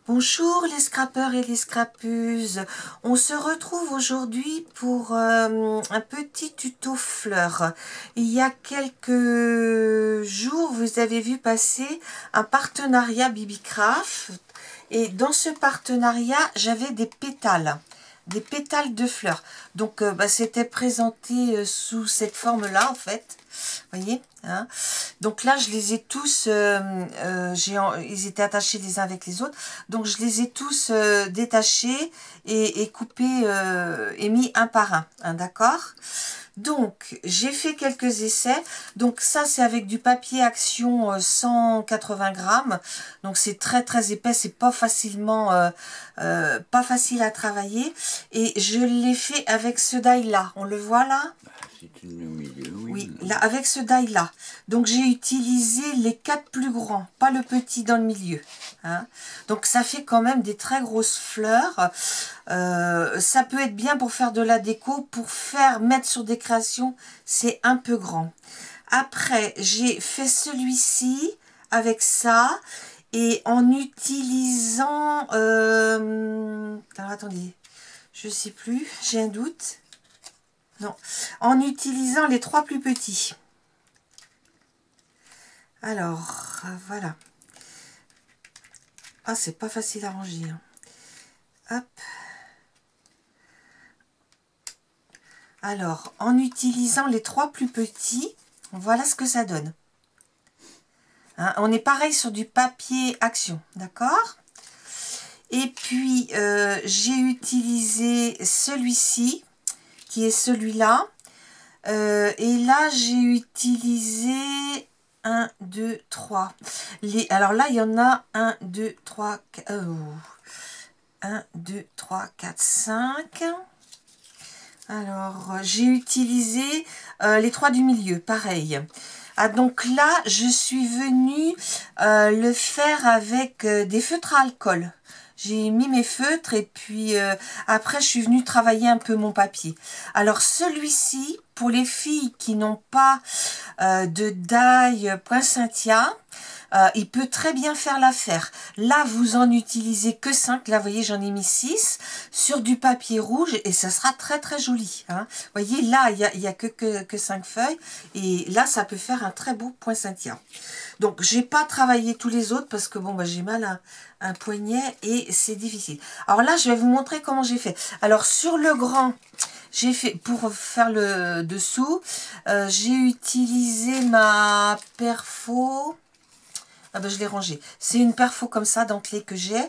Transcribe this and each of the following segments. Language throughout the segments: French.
Bonjour les scrappeurs et les scrappeuses, on se retrouve aujourd'hui pour un petit tuto fleurs. Il y a quelques jours, vous avez vu passer un partenariat Bibicraft et dans ce partenariat, j'avais des pétales de fleurs. Donc c'était présenté sous cette forme-là en fait, voyez, hein. Donc là, je les ai tous, ils étaient attachés les uns avec les autres. Donc je les ai tous détachés et coupés et mis un par un, hein, d'accord? Donc j'ai fait quelques essais. Donc ça c'est avec du papier Action 180 grammes. Donc c'est très très épais, c'est pas pas facile à travailler. Et je l'ai fait avec ce die là. On le voit là? C'est une au milieu, oui. Là, avec ce die-là. Donc, j'ai utilisé les 4 plus grands, pas le petit dans le milieu, hein. Donc, ça fait quand même des très grosses fleurs. Ça peut être bien pour faire de la déco. Pour mettre sur des créations, c'est un peu grand. Après, j'ai fait celui-ci avec ça. Et en utilisant... alors, attendez. Je sais plus. J'ai un doute. Non, en utilisant les 3 plus petits. Alors, voilà. Ah, c'est pas facile à ranger, hein. Hop. Alors, en utilisant les 3 plus petits, voilà ce que ça donne. Hein, on est pareil sur du papier Action, d'accord? Et puis, j'ai utilisé celui-ci, qui est celui-là. Et là, j'ai utilisé 1, 2, 3. Alors là, il y en a 1, 2, 3, 1, 2, 3, 4, 5. Alors, j'ai utilisé les 3 du milieu, pareil. Ah, donc là, je suis venue le faire avec des feutres à alcool. J'ai mis mes feutres et puis après, je suis venue travailler un peu mon papier. Alors, celui-ci, pour les filles qui n'ont pas de die poinsettia, il peut très bien faire l'affaire. Là, vous en utilisez que 5. Là, vous voyez, j'en ai mis 6 sur du papier rouge et ça sera très très joli, hein. Vous voyez, là, il y a que 5 feuilles et là, ça peut faire un très beau poinsettia. Donc, j'ai pas travaillé tous les autres parce que bon, bah, j'ai mal à un poignet et c'est difficile. Alors là, je vais vous montrer comment j'ai fait. Alors, sur le grand, j'ai fait, pour faire le dessous, j'ai utilisé ma perfo. Ah ben je l'ai rangé. C'est une perfo comme ça, dentelée que j'ai.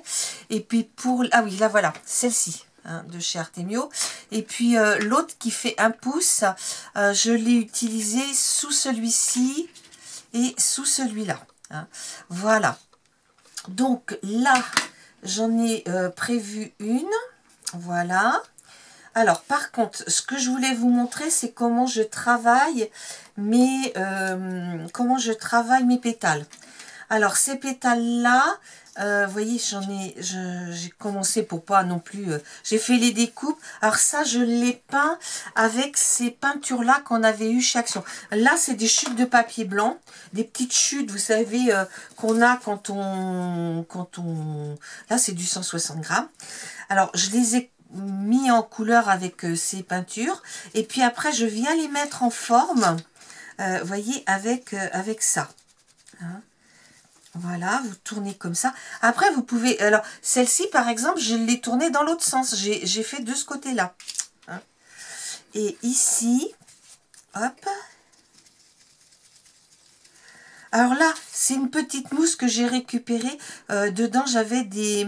Et puis pour... Ah oui, là voilà, celle-ci, hein, de chez Artemio. Et puis l'autre qui fait 1 pouce, je l'ai utilisé sous celui-ci et sous celui-là, hein. Voilà. Donc là, j'en ai prévu une. Voilà. Alors, par contre, ce que je voulais vous montrer, c'est comment je travaille mes pétales. Alors, ces pétales-là, vous voyez, j'ai commencé pour pas non plus... j'ai fait les découpes. Alors ça, je l'ai peint avec ces peintures-là qu'on avait eues chez Action. Là, c'est des chutes de papier blanc. Des petites chutes, vous savez, qu'on a quand on... Là, c'est du 160 grammes. Alors, je les ai mis en couleur avec ces peintures. Et puis après, je viens les mettre en forme, vous voyez, avec ça, hein. Voilà, vous tournez comme ça. Après, vous pouvez... Alors, celle-ci, par exemple, je l'ai tournée dans l'autre sens. J'ai fait de ce côté-là, hein. Et ici, hop. Alors là, c'est une petite mousse que j'ai récupérée. Dedans, j'avais des...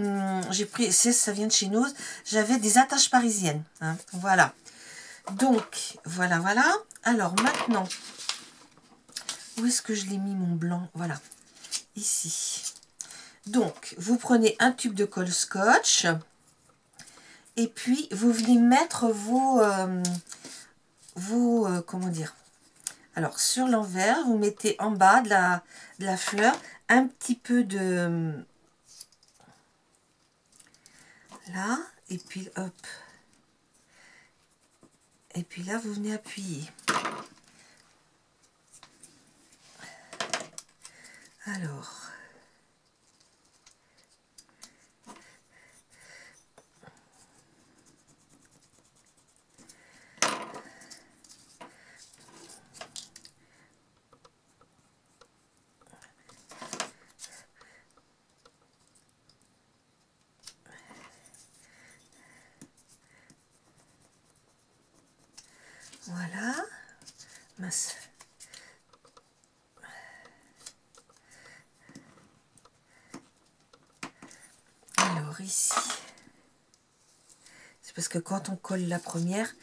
J'ai pris... Ça vient de chez Nose. J'avais des attaches parisiennes, hein. Voilà. Donc, voilà, voilà. Alors, maintenant, où est-ce que je l'ai mis, mon blanc? Voilà, ici. Donc, vous prenez un tube de colle scotch et puis vous venez mettre comment dire? Alors, sur l'envers, vous mettez en bas de la fleur un petit peu de... Là, et puis hop. Et puis là, vous venez appuyer. Alors... Mince. Alors ici, c'est parce que quand on colle la première,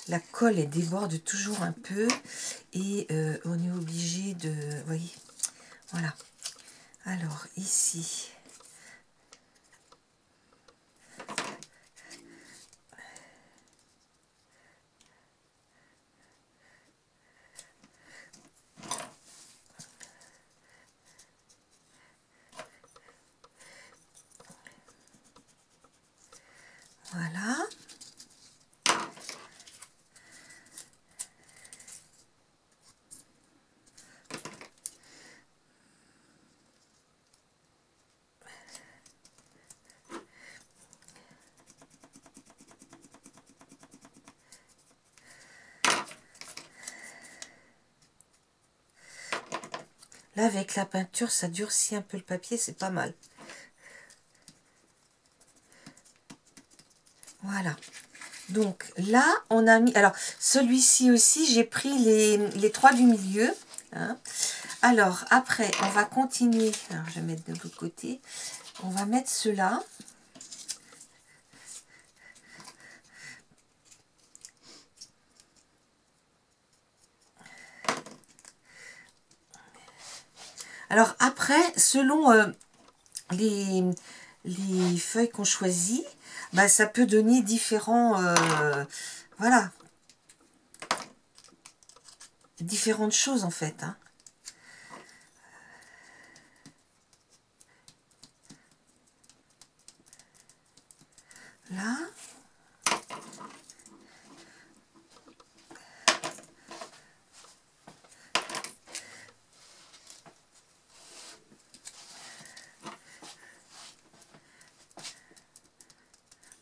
la colle elle déborde toujours un peu et on est obligé de, vous voyez, voilà. Alors ici, voilà. Là, avec la peinture, ça durcit un peu le papier, c'est pas mal. Voilà. Donc là, on a mis... Alors, celui-ci aussi, j'ai pris les trois du milieu. Hein. Alors, après, on va continuer. Alors, je vais mettre de l'autre côté. On va mettre ceux-là. Alors, après, selon les feuilles qu'on choisit, bah, ça peut donner différents... voilà. Différentes choses, en fait. Hein. Là.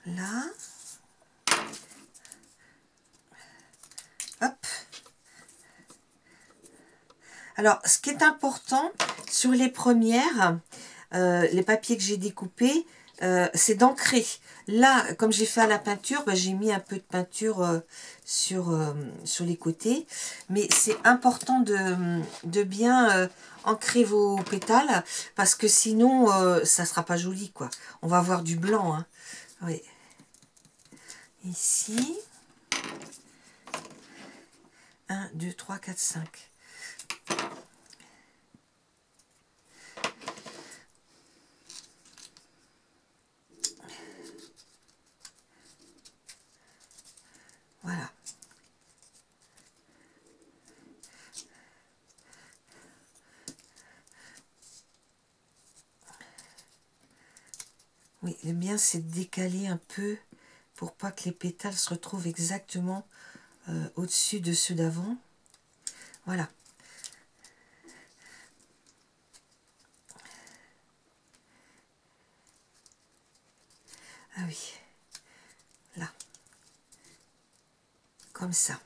Là. Hop. Alors, ce qui est important sur les premières, les papiers que j'ai découpés, c'est d'ancrer. Là, comme j'ai fait à la peinture, bah, j'ai mis un peu de peinture sur les côtés. Mais c'est important de bien ancrer vos pétales, parce que sinon, ça ne sera pas joli, quoi. On va avoir du blanc. Hein. Oui. Ici. 1, 2, 3, 4, 5. Voilà. Oui, le bien c'est de décaler un peu pour pas que les pétales se retrouvent exactement au-dessus de ceux d'avant. Voilà. Ah oui. Là. Comme ça.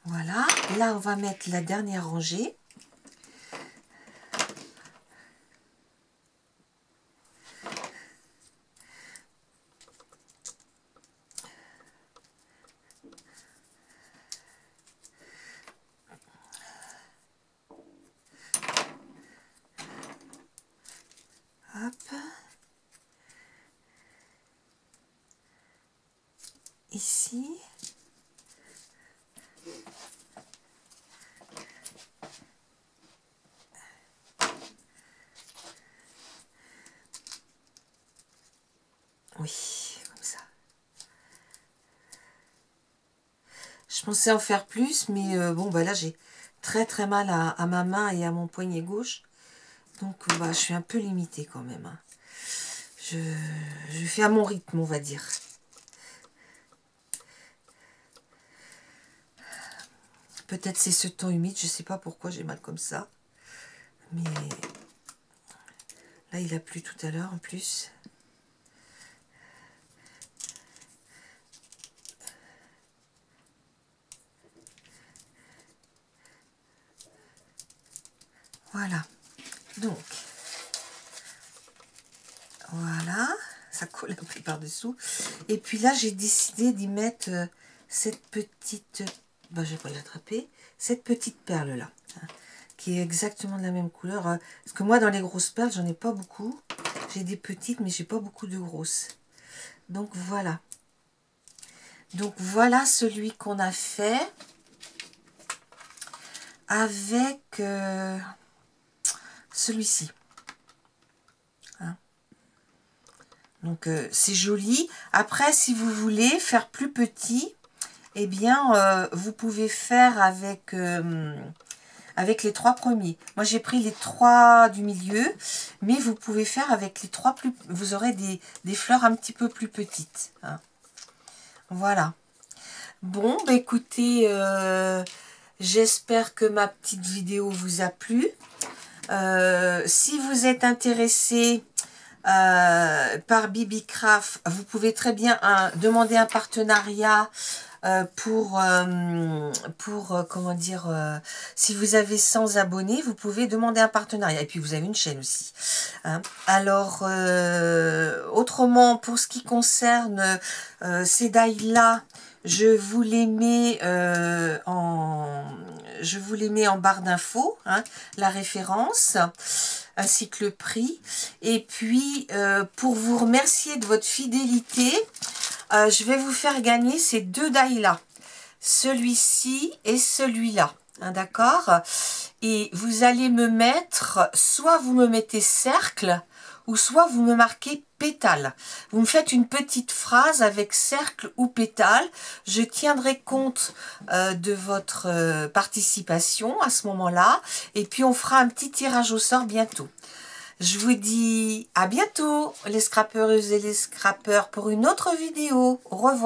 Voilà. Là, on va mettre la dernière rangée. Hop. Ici. Oui, comme ça. Je pensais en faire plus, mais bon, bah là, j'ai très mal à ma main et à mon poignet gauche. Donc, bah, je suis un peu limitée quand même. Hein. Je fais à mon rythme, on va dire. Peut-être c'est ce temps humide, je sais pas pourquoi j'ai mal comme ça. Mais là, il a plu tout à l'heure en plus. Voilà. Donc, voilà. Ça colle un peu par-dessous. Et puis là, j'ai décidé d'y mettre cette petite ben, je vais pas l'attraper, cette petite perle-là, hein, qui est exactement de la même couleur. Parce que moi, dans les grosses perles, j'en ai pas beaucoup. J'ai des petites, mais j'ai pas beaucoup de grosses. Donc, voilà. Donc, voilà celui qu'on a fait avec celui-ci. Hein. Donc, c'est joli. Après, si vous voulez faire plus petit, eh bien, vous pouvez faire avec les 3 premiers. Moi, j'ai pris les 3 du milieu, mais vous pouvez faire avec les 3 plus... Vous aurez des fleurs un petit peu plus petites. Hein. Voilà. Bon, bah écoutez, j'espère que ma petite vidéo vous a plu. Si vous êtes intéressé par Bibicraft, vous pouvez très bien demander un partenariat comment dire, si vous avez 100 abonnés, vous pouvez demander un partenariat. Et puis, vous avez une chaîne aussi. Hein. Alors, autrement, pour ce qui concerne ces dailles-là, je vous les mets en barre d'infos, hein, la référence, ainsi que le prix. Et puis, pour vous remercier de votre fidélité, je vais vous faire gagner ces 2 dailles-là. Celui-ci et celui-là. Hein, d'accord? Et vous allez me mettre, soit vous me mettez cercle, ou soit vous me marquez pétale. Vous me faites une petite phrase avec cercle ou pétale. Je tiendrai compte de votre participation à ce moment-là. Et puis on fera un petit tirage au sort bientôt. Je vous dis à bientôt les scrapeuses et les scrapeurs pour une autre vidéo. Au revoir.